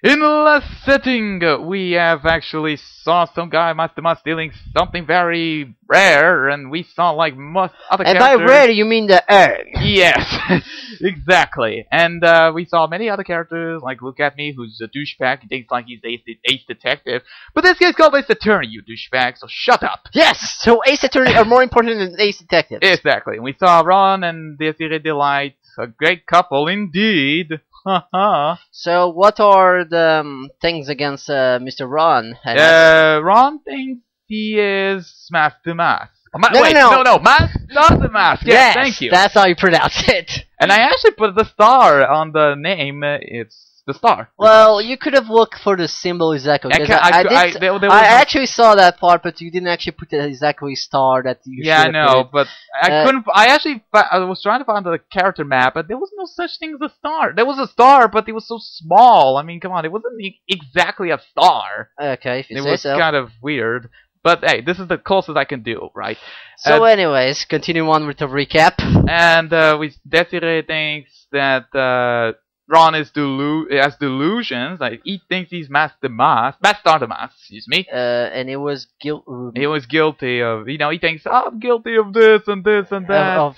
In the last setting, we have actually saw some guy, Master Mas, stealing something very rare, and we saw like most other And characters. by rare, you mean the egg. Yes, exactly. And we saw many other characters, like Look at Me, who's a douchebag. He thinks like he's Ace Detective. But this guy's called Ace Attorney, you douchebag, so shut up. Yes, so Ace Attorney are more important than Ace Detective. Exactly. And we saw Ron and Desiree Delight, a great couple indeed. Haha. So what are the things against Mr. Ron? Ron thinks he is Master Mask. No. Mask, not the Mask. Yes, thank you. That's how you pronounce it. And I actually put the star on the name. It's the star. Well, you could have looked for the symbol exactly. I actually saw that part, but you didn't actually put the exactly star that you. Yeah, I know, but I couldn't. I was trying to find the character map, but there was no such thing as a star. There was a star, but it was so small. I mean, come on, it wasn't exactly a star. Okay, if you it say was so. kind of weird. But hey, this is the closest I can do, right? So, anyways, continue on with the recap. And Desiree thinks that Ron has delusions. Like he thinks he's Master the Mask, excuse me. And he was He was guilty of, he thinks, oh, I'm guilty of this and this and that. Of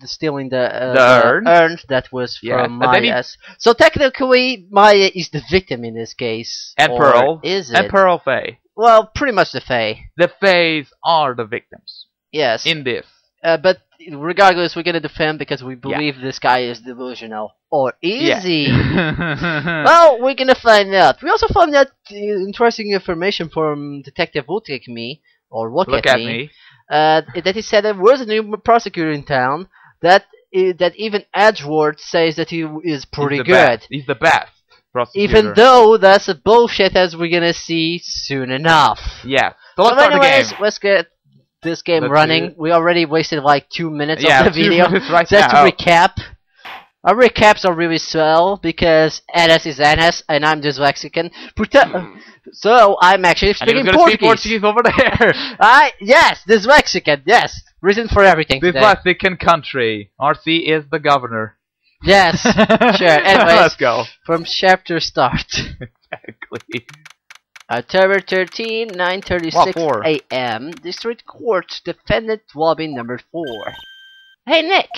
stealing the urn that was Yeah, from Maya. So technically, Maya is the victim in this case. And or Pearl. Is it? And Pearl Faye. Well, pretty much the Faye. The Fays are the victims. Yes. In this. But regardless, we're gonna defend because we believe this guy is delusional. Or is he? Well, we're gonna find out. We also found out interesting information from Detective Look at Me, that he said there was a new prosecutor in town that even Edgeworth says that he is pretty good. He's the best prosecutor. Even though that's a bullshit, as we're gonna see soon enough. Yeah. So let's start the game. Let's get this game running. We already wasted like 2 minutes of the video. 2 minutes right Just now. to recap. Our recaps are really swell because Anas is Anas and I'm dyslexican. So I'm actually speaking Portuguese. Speak Portuguese over there. Yes, dyslexican. Yes, reason for everything. Dyslexican country. RC is the governor. Yes, sure. Anyways, let's go. From chapter start. Exactly. October 13, 9:36 a.m. District Court, Defendant Lobby number 4. Hey, Nick.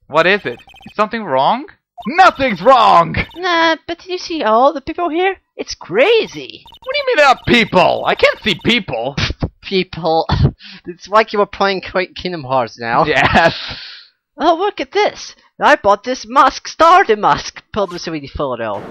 What is it? Is something wrong? Nothing's wrong! Nah, but you see all the people here? It's crazy. What do you mean about people? I can't see people. People. It's like you were playing Kingdom Hearts now. Yes. Oh, look at this. I bought this Star the Mask publicity photo.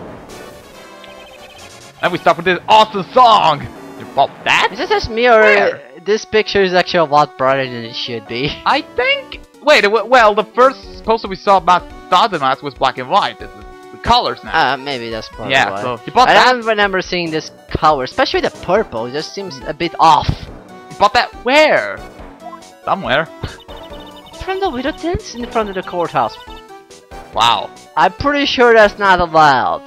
And we start with this awesome song! You bought that? Is this just me or this picture is actually a lot brighter than it should be? I think... Wait, well, the first poster we saw about Star the Mask was black and white. This is the colors now. Maybe that's probably why. So you bought that? I don't remember seeing this color, especially the purple. It just seems a bit off. You bought that where? Somewhere. From the little tents in front of the courthouse. Wow. I'm pretty sure that's not allowed.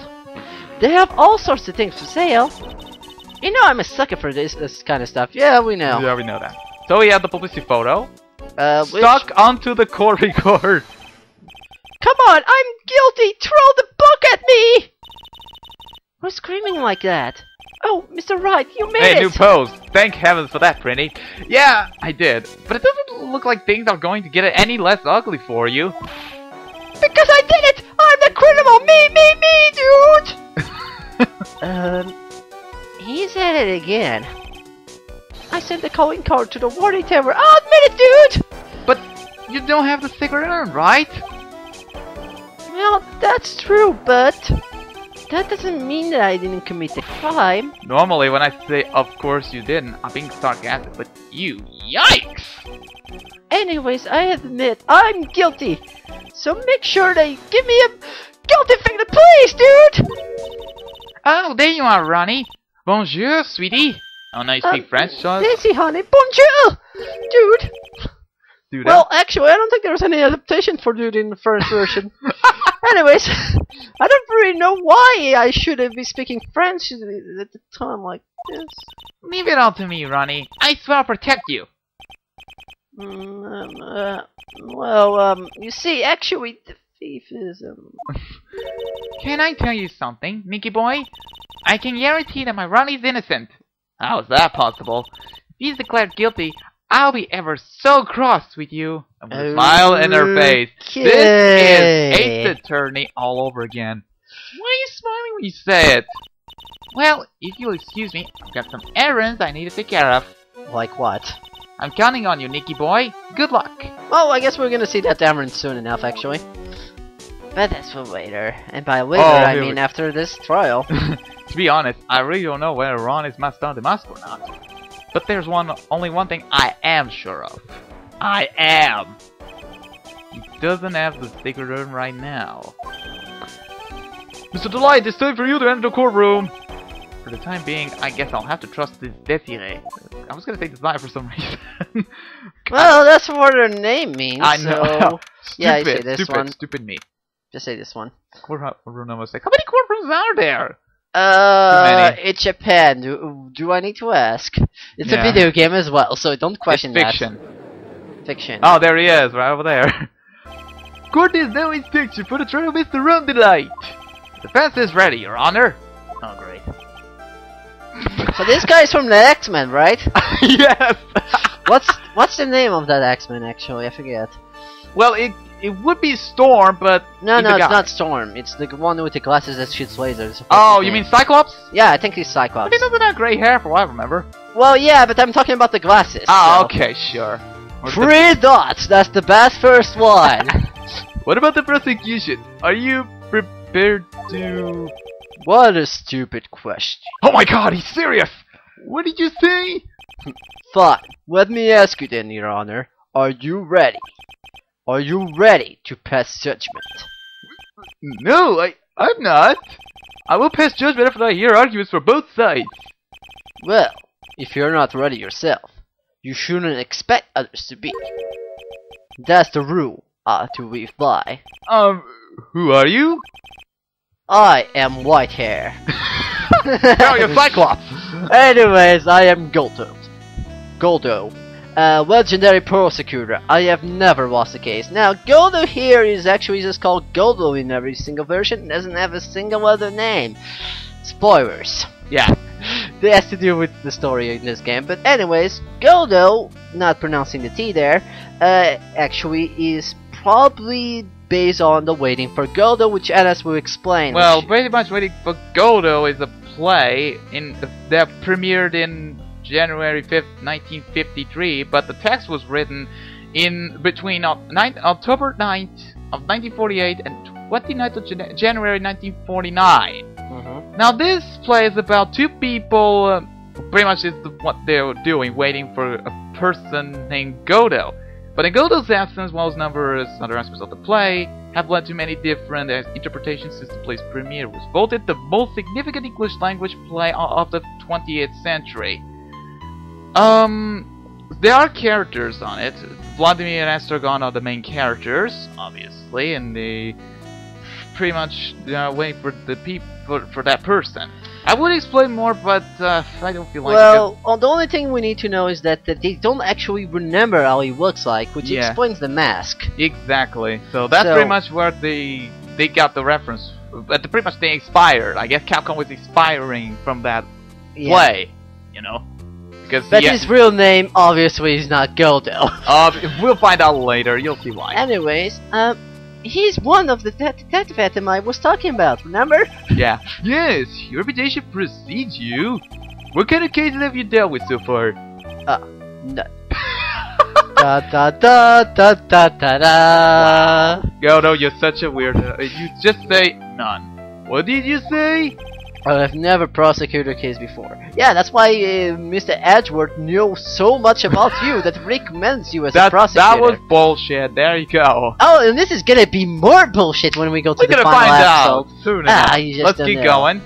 They have all sorts of things for sale. You know I'm a sucker for this kind of stuff. Yeah, we know. Yeah, we know that. So we have the publicity photo. Stuck onto the court record. Come on, I'm guilty! Throw the book at me! Who's screaming like that? Oh, Mr. Wright, you made it! Hey, new pose. Thank heavens for that, Prinny. Yeah, I did. But it doesn't look like things are going to get any less ugly for you. Because I did it! I'm the criminal! Me, dude! He's at it again. I sent the calling card to the warning tower. I'll admit it, dude! But you don't have the secret urn, right? Well, that's true, but that doesn't mean that I didn't commit the crime. Normally, when I say, of course you didn't, I'm being sarcastic, but you, yikes! Anyways, I admit I'm guilty. So make sure they give me a guilty finger, please, dude! Oh, there you are, Ronnie. Bonjour, sweetie. Oh, no, you speak French, so... Daisy, honey, bonjour! Dude! Do that? Well, actually, I don't think there was any adaptation for dude in the first version. Anyways, I don't really know why I should be speaking French at the time like this. Leave it all to me, Ronnie. I swear I'll protect you. You see, actually, the thief is, Can I tell you something, Mickey boy? I can guarantee that my Ronnie's innocent. How is that possible? If he's declared guilty, I'll be ever so cross with you. And with a smile in her face. Okay. This is Ace Attorney all over again. Why are you smiling when you say it? Well, if you'll excuse me, I've got some errands I need to take care of. Like what? I'm counting on you, Nicky boy. Good luck. Well, I guess we're gonna see that errand soon enough, actually. But that's for later. And by later, Oh, I here mean we- after this trial. To be honest, I really don't know whether Ron is Maston de Masque or not. But there's only one thing I am sure of. I am! He doesn't have the secret urn right now. Mr. Delight, it's time for you to enter the courtroom! For the time being, I guess I'll have to trust this Desiree. I was gonna say Desire for some reason. Well, that's what her name means. I know. So... yeah, I say Stupid, this one. stupid me. Just say this one. Courtroom number 6. How many courtrooms are there? many. It's Japan. Do I need to ask? It's Yeah. a video game as well, so don't question It's fiction. that. Fiction. Oh, there he is, right over there. Court is now in section for the trial of Mr. Ron Delight. Defense is ready, Your Honor. Oh, great. So this guy's from the X-Men, right? Yes. What's the name of that X-Men actually? I forget. Well, it would be Storm, but No, he's no, a it's guy. not Storm. It's the one with the glasses that shoots lasers. What's Oh, his you name? mean Cyclops? Yeah, I think he's But Cyclops. he doesn't have gray hair, for what I remember. Well, yeah, but I'm talking about the glasses. Oh, so. okay, sure. Or the- 3 dots. That's the best first one. What about the prosecution? Are you prepared to... What a stupid question. Oh my god, he's serious! What did you say? Fine. Let me ask you then, Your Honor. Are you ready? Are you ready to pass judgment? No, I'm not. I will pass judgment after I hear arguments for both sides. Well, if you're not ready yourself, you shouldn't expect others to be. That's the rule to live by. Who are you? I am white hair. No, you're Cyclops. Anyways, I am Goldo, legendary prosecutor. I have never lost a case. Now, Goldo here is actually just called Goldo in every single version. Doesn't have a single other name. Spoilers. Yeah. That has to do with the story in this game. But anyways, Goldo, not pronouncing the T there, actually is probably based on the Waiting for Goldo, which Anas will explain. Well, which- pretty much Waiting for Goldo is a play that premiered in January 5th, 1953, but the text was written in between October 9th of 1948 and 29th of January 1949. Now this play is about two people, pretty much is what they're doing, waiting for a person named Goldo. But in Goldo's absence, while numerous other aspects of the play have led to many different interpretations since the play's premiere, was voted the most significant English language play of the 20th century. There are characters on it. Vladimir and Estragon are the main characters, obviously, and they pretty much waiting for the for that person. I would explain more, but I don't feel like it. Well, the only thing we need to know is that they don't actually remember how he looks like, which Yeah. explains the mask. Exactly. So that's So- pretty much where they got the reference. But pretty much they inspired. I guess Capcom was inspiring from that Yeah. play, you know. Because But his real name obviously is not Goldo. we'll find out later. You'll see why. Anyways, he's one of the detective item I was talking about, remember? Yeah. Yes, your reputation precedes you. What kind of cases have you dealt with so far? No. Da da da da da da da. Goldo, you're such a weirdo. You just say none. What did you say? I've never prosecuted a case before. Yeah, that's why Mr. Edgeworth knew so much about you that recommends you as a prosecutor. That was bullshit. There you go. Oh, and this is gonna be more bullshit when we go to We're the gonna final find episode. out soon enough. You just Let's don't keep know. going.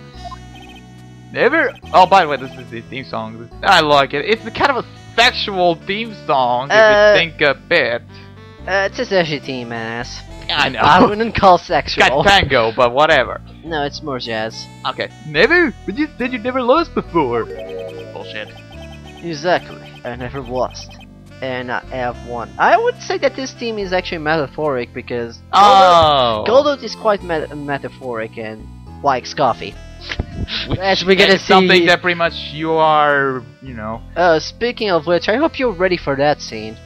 Never. Oh, by the way, this is the theme song. I like it. It's kind of a sexual theme song if you think a bit. It's a Zeshi team, ass. I know. I wouldn't call It's sexual. got tango, but whatever. No, it's more jazz. Okay. Never? But you said you never lost before. Bullshit. Exactly. I never lost. And I have won. I would say that this team is actually metaphoric because Oh. Goldo is quite metaphoric and likes coffee. As we're gonna see, something that pretty much you are, you know. Speaking of which, I hope you're ready for that scene.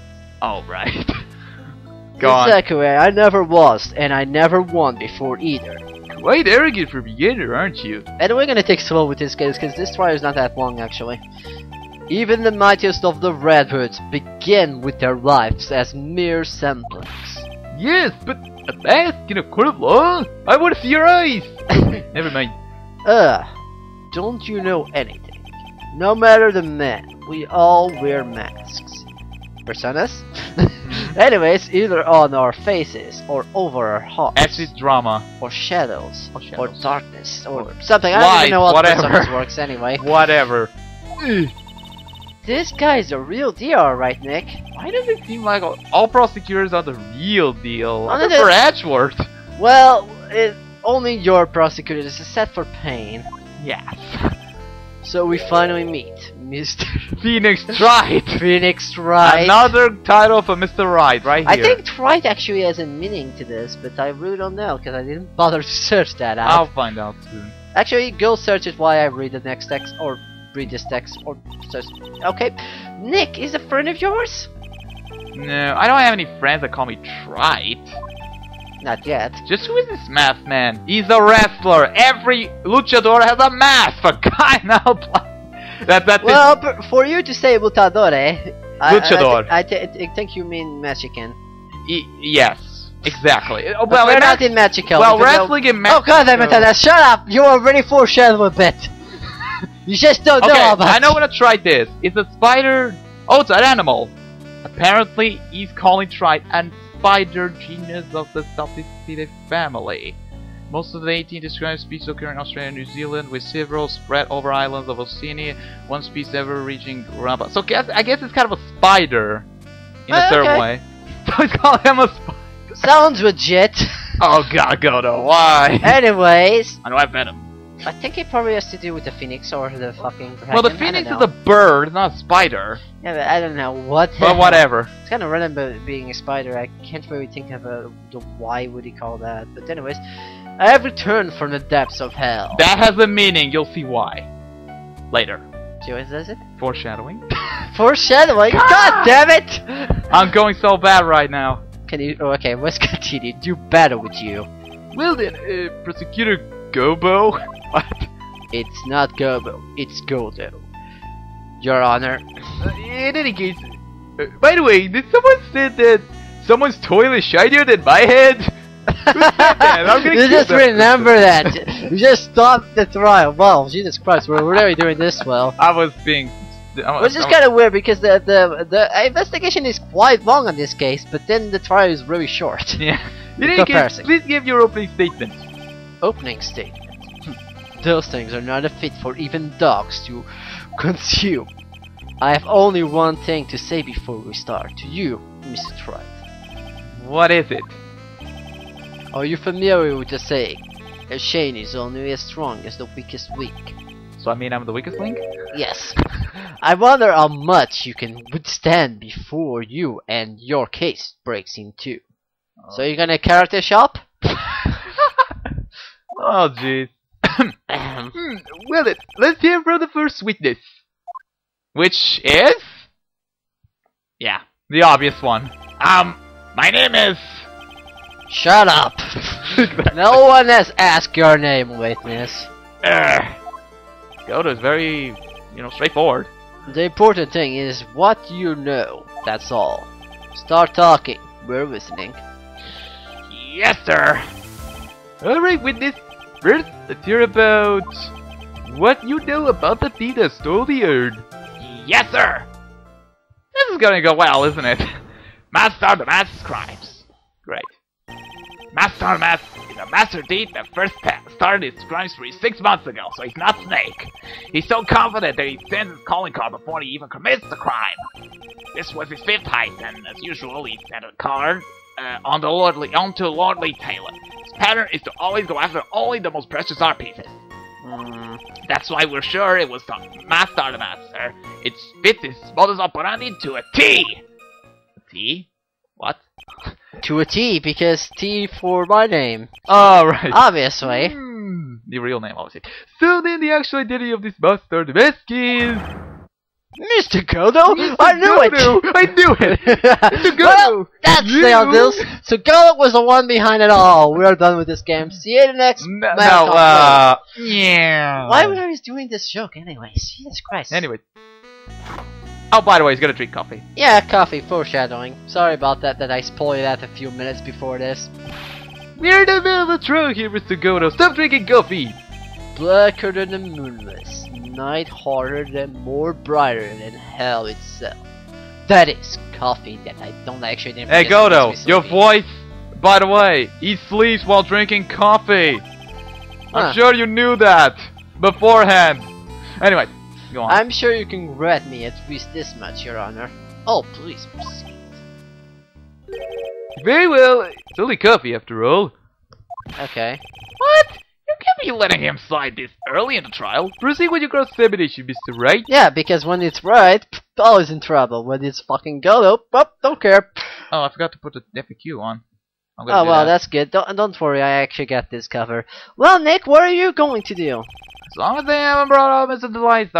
Oh right. Go on. Exactly. I never was, and I never won before either. Quite arrogant for a beginner, aren't you? And we're gonna take slow with this case, because this trial is not that long actually. Even the mightiest of the Redwoods begin with their lives as mere semblance. Yes, but a mask in a court of law? I want to see your eyes! Never mind. Don't you know anything? No matter the man, we all wear masks. Personas? Anyways, either on our faces, or over our hearts. Acid drama. Or shadows. Or darkness. Or something. Light, I don't even know how whatever. Personas works anyway. Whatever. This guy's a real deal, right, Nick? Why does it seem like all prosecutors are the real deal? Other For Edgeworth. Well, only your prosecutor is set for pain. Yes. So we finally meet Mr. Phoenix Wright. Phoenix Wright. Another title for Mr. Wright, right here. I think Wright actually has a meaning to this, but I really don't know, because I didn't bother to search that out. I'll find out soon. Actually, go search it while I read the next text, or read this text, or search. Okay. Nick is a friend of yours? No, I don't have any friends that call me Trite. Not yet. Just who is this masked man? He's a wrestler. Every luchador has a mask, for crying out loud. Well, for you to say luchador, luchador. I think you mean Mexican. Yes, exactly. Well, we're not in Mexico. Well, wrestling in Mexico. Oh god damn it, shut up! You already foreshadowed a bit. You just don't know about it. I know when to try this. It's a spider. Oh, it's an animal. Apparently, he's calling Trite and spider genus of the Salticidae family. Most of the 18 described species occur in Australia and New Zealand, with several spread over islands of Oceania, one species ever reaching Ramba. So I guess it's kind of a spider in a certain way. So he's calling him a spider. Sounds legit. Oh god, Godo, why? Anyways, I know I've met him. I think it probably has to do with the phoenix or the fucking dragon. Well, the phoenix is a bird, not a spider. Yeah, but I don't know what. But whatever. It's kind of random being a spider. I can't really think of why would he call that. But anyways, I have returned from the depths of hell. That has a meaning. You'll see why later. See what does it? Foreshadowing. Foreshadowing. God damn it! I'm going so bad right now. Can you? Oh, okay, let's continue. Do better with you. Well then, Prosecutor Gobo. What? It's not Gobo. It's Goldo. Your Honor. In any case, by the way, did someone say that someone's toilet is shinier than my head? Who said that? I'm gonna you just remember that. You just stopped the trial. Wow, Jesus Christ, we're really doing this well. I was being. Which is kind of weird because the investigation is quite long on this case, but then the trial is really short. Yeah. In any case, please give your opening statement. Opening statement. Those things are not a fit for even dogs to consume. I have only one thing to say before we start. To you, Mr. Trite. What is it? Are you familiar with the saying? A chain is only as strong as the weakest link. So I mean I'm the weakest link? Yes. I wonder how much you can withstand before you and your case breaks in two. Oh. So you're gonna karate shop? Oh jeez. Well then, let's hear from the first witness. Which is? Yeah, the obvious one. My name is... Shut up! No one has asked your name, witness. Godo is very, straightforward. The important thing is what you know, that's all. Start talking, we're listening. Yes, sir! Alright, witness. First, let's hear about what you know about the thief that stole the urn. Yes, sir! This is gonna go well, isn't it? Master the mass crimes. Great. Master Mass is a master thief that first started his crime spree 6 months ago, so he's not Snake. He's so confident that he sends his calling card before he even commits the crime. This was his 5th heist, and as usual, he sent a card onto Lordly Taylor. His pattern is to always go after only the most precious art pieces. That's why we're sure it was the Master the Master. It fits his modus operandi to a T. A T? What? To a T, because T for my name. Oh, right. Obviously. the real name, obviously. So then the actual identity of this Master the Mask is... Mr. Godo? I knew it! I knew it! Mr. Godo! Well, that's the deals. So Godo was the one behind it all. We're done with this game. See you in the next yeah. Why were you doing this joke anyway? Jesus Christ. Anyway. Oh, by the way, he's gonna drink coffee. Yeah, coffee, foreshadowing. Sorry about that I spoiled that a few minutes before this. We're in the middle of the trail here, Mr. Godo. Stop drinking coffee! Blacker than the moonless, night harder than more brighter than hell itself. That is coffee that I don't actually... Hey Godo, your voice, by the way, he sleeps while drinking coffee. I'm sure you knew that beforehand. Anyway, go on. I'm sure you can grant me at least this much, Your Honor. Oh, please proceed. Very well, it's only coffee after all. Okay. What? You can't be letting him slide this early in the trial. Proceed with your cross-examination, Mr. Wright. Yeah, because when it's right, always in trouble. When it's fucking Godo, don't care. Oh, I forgot to put the FAQ on. Oh well, that's good. Don't worry, I actually got this cover. Well, Nick, what are you going to do? As long as they haven't brought up Mr. Delight's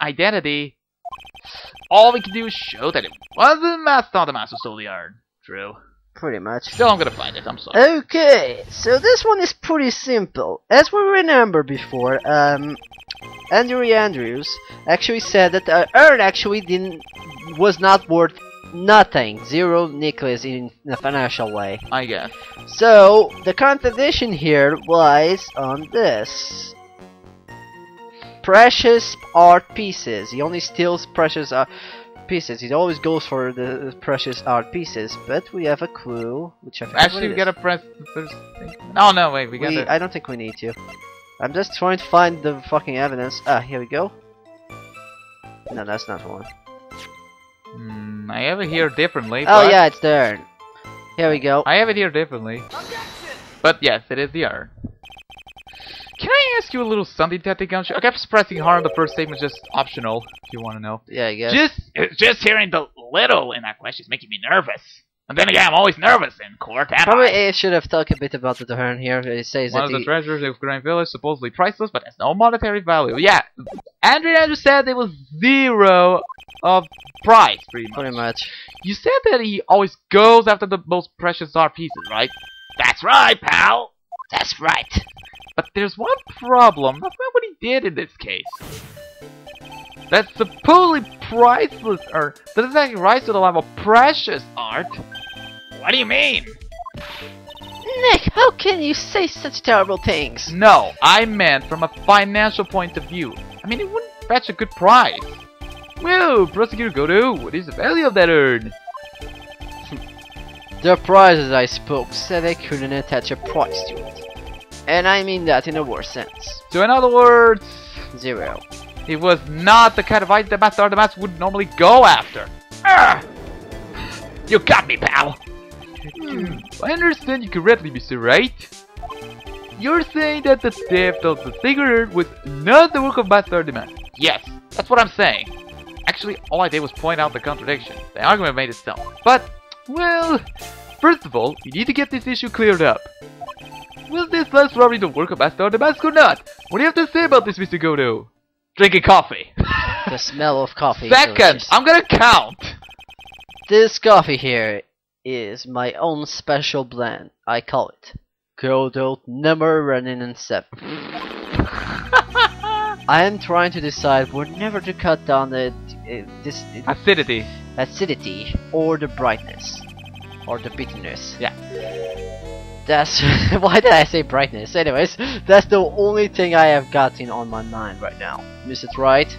identity, all we can do is show that it wasn't Master the Mask who stole the iron. True. Pretty much. Still, I'm gonna find it. I'm sorry. Okay, so this one is pretty simple. As we remember before, Andrew Andrews actually said that the urn actually was not worth nothing, 0 nickels in a financial way. I guess. So the contradiction here lies on this: precious art pieces. He only steals precious art pieces. He always goes for the precious art pieces. But we have a clue, which I actually we gotta press the first thing. Oh no, wait, we gotta. I don't think we need to. I'm just trying to find the fucking evidence. Ah, here we go. No, that's not one. I have it here differently. Oh yeah, it's the urn. Here we go. I have it here differently. But yes, it is the urn. Can I ask you a little something, Tactic Gunshot? I kept pressing hard on the first statement, just optional, if you want to know. Yeah, I guess. Just hearing the little in that question is making me nervous. And then again, I'm always nervous in court. Probably I should have talked a bit about the urn here. It says one of the treasures of Grand Village, supposedly priceless, but has no monetary value. Yeah, Andrew said it was 0 of price, pretty much. You said that he always goes after the most precious art pieces, right? That's right, pal. That's right. But there's one problem. That's not what he did in this case. That's supposedly priceless art doesn't actually rise to the level of precious art. What do you mean? Nick, how can you say such terrible things? No, I meant from a financial point of view. I mean, it wouldn't fetch a good price. Whoa, Prosecutor Godo, what is the value of that urn? The prices I spoke said they couldn't attach a price to it. And I mean that in a worse sense. So in other words... 0. It was not the kind of item that Master the Mask would normally go after. Urgh! You got me, pal! I understand you correctly, Mr. Wright. You're saying that the theft of the sacred urn was not the work of Master the Mask. Yes, that's what I'm saying. Actually, all I did was point out the contradiction. The argument made itself. But, well, first of all, we need to get this issue cleared up. Was this last robbery the work of Master the Mask or not? What do you have to say about this, Mr. Godo? Drinking coffee. The smell of coffee. Second, I'm gonna count. This coffee here is my own special blend. I call it Godo number running in 7. I am trying to decide whenever to cut down the acidity or the brightness or the bitterness. Yeah. That's why did I say brightness? Anyways, that's the only thing I have gotten on my mind right now. Mr. Wright?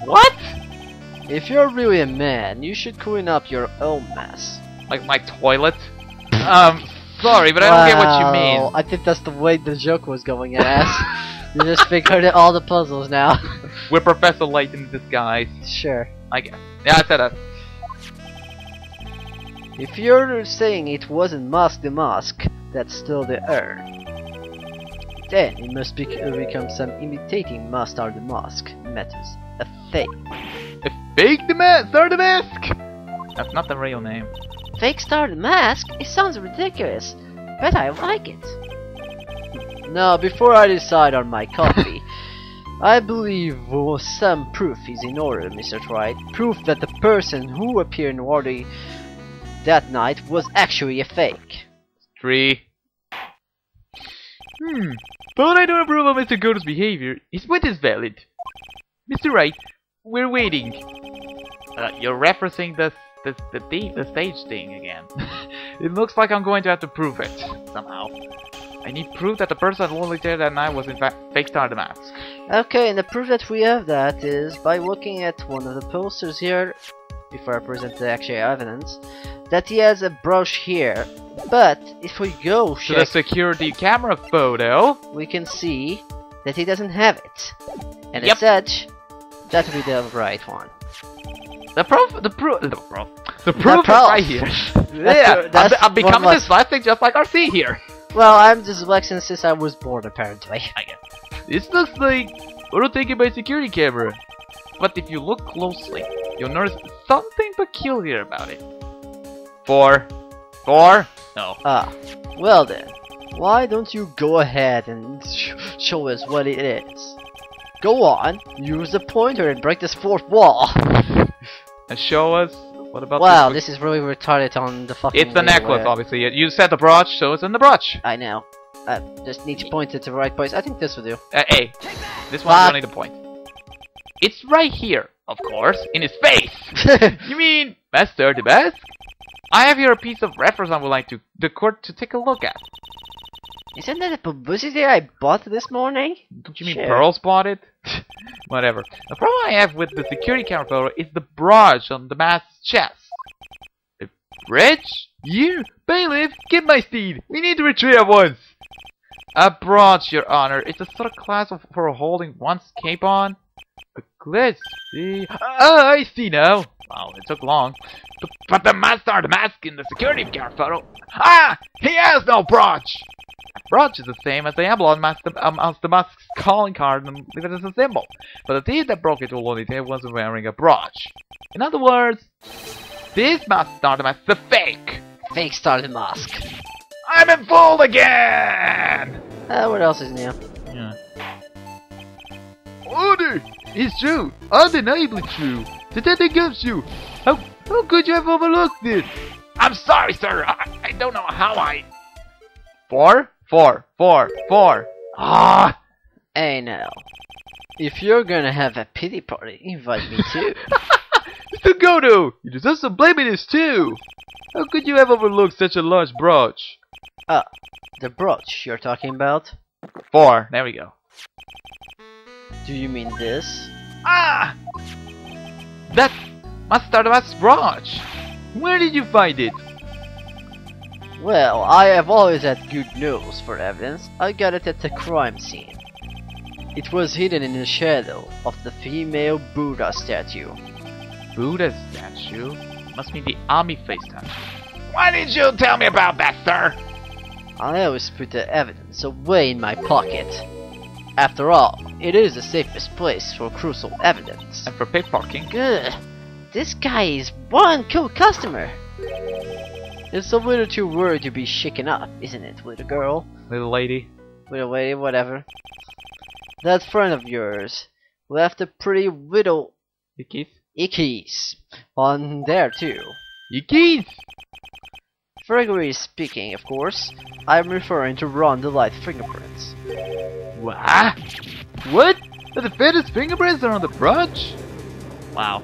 What? If you're really a man, you should clean up your own mess. Like my toilet? Sorry, but I don't get what you mean. I think that's the way the joke was going, ass. You just figured out all the puzzles now. We're Professor Light in disguise. Sure. I guess. Yeah, I said that. If you're saying it wasn't Mask the Mask that stole the urn, then it must become some imitating Master the Mask methods. A fake. A fake Star the Mask? That's not the real name. Fake Star the Mask? It sounds ridiculous, but I like it. Now, before I decide on my copy, I believe some proof is in order, Mr. Wright. Proof that the person who appeared in Wardy that night was actually a fake. 3. But I don't approve of Mr. Goto's behavior. His wit is valid. Mr. Wright, we're waiting. You're referencing the stage thing again. It looks like I'm going to have to prove it somehow. I need proof that the person only there that night was in fact fake Star the Mask. Okay, and the proof that we have that is by looking at one of the posters here, before I present the actual evidence, that he has a brooch here. But if we go to the security camera photo, we can see that he doesn't have it. And as such, that would be the right one. The proof is right here. I'm becoming dyslexic just like RC here. Well, I'm dyslexic since I was born, apparently. I guess. This looks like photo taken by security camera. But if you look closely, you'll notice something peculiar about it. 4. No. Well then, why don't you go ahead and show us what it is? Go on, use the pointer and break this fourth wall. And show us. What about wow, this is really retarded on the fucking. It's the necklace, obviously. You said the brooch, so it's in the brooch. I know. Just need to point it to the right place. I think this will do. Hey, this one you don't need to point. It's right here, of course, in his face. You mean Master the Mask? I have here a piece of reference I would like the court to take a look at. Isn't that a publicity I bought this morning? Don't you mean Pearls bought it? Whatever. The problem I have with the security camera photo is the brooch on the mask's chest. Rich? You? Bailiff? Get my steed! We need to retreat at once! A brooch, your honor. It's a sort of class for holding one's cape on. Let's see. I see now. Wow, it took long. But the master, the mask in the security camera photo. He has no brooch! A brooch is the same as the emblem on the mask's calling card and leave it as a symbol. But the thief that broke it to Lonnie wasn't wearing a brooch. In other words, this master, the mask, is a fake! Fake Star the Mask. I'm been fooled again! What else is new? Yeah. Order! It's true! Undeniably true! Detective Gumshoe! How could you have overlooked this? I'm sorry, sir! I don't know how I... 4? Hey now. If you're gonna have a pity party, invite me too. Mr. Goto! You deserve some blaminess too! How could you have overlooked such a large brooch? The brooch you're talking about? 4. There we go. Do you mean this? That must start as brooch! Where did you find it? Well, I have always had good nose for evidence. I got it at the crime scene. It was hidden in the shadow of the female Buddha statue. Buddha statue? Must mean the army face statue. Why didn't you tell me about that, sir? I always put the evidence away in my pocket. After all, it is the safest place for crucial evidence. And for pickpocketing? Good. This guy is one cool customer. It's a little too worried to be shaken up, isn't it, little girl? Little lady. Little lady, whatever. That friend of yours left a pretty little ickies on there too. Ickies? Figuratively speaking, of course, I'm referring to Ron the Light fingerprints. What? What? The defendant's fingerprints are on the brooch? Wow.